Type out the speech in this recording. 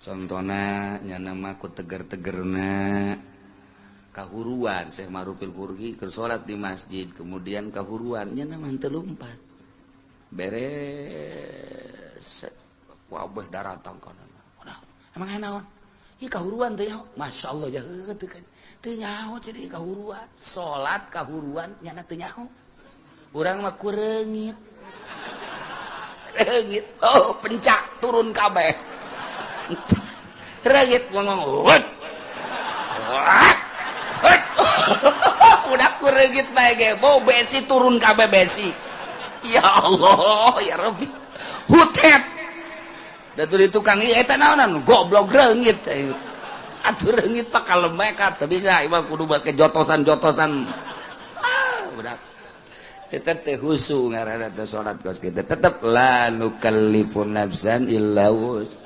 Contohna nyana mah ku teger-tegerna kahuruan Syekh Ma'rufil Qurhi keur salat di masjid kemudian kahuruan nyana mah teu lumpat beres wabeh daratang kana emang naon ieu kahuruan teh nyaho masyaallah jaheut teu nyaho jadi kahuruan salat kahuruan nyana teu nyaho urang mah kureungit reungit oh pencak turun kabeh reungit ngomong udah kureungit bae ge bau besi turun kabeh besi ya Allah ya Rabbi hutet da teu tukang ieu eta naonan goblok reungit atuh reungit pak kalemekat teu bisa ieu kudu make jotosan-jotosan udah eta teh husu ngaranna teh salat kos kitu tetep la nukallifu nafsan illa wus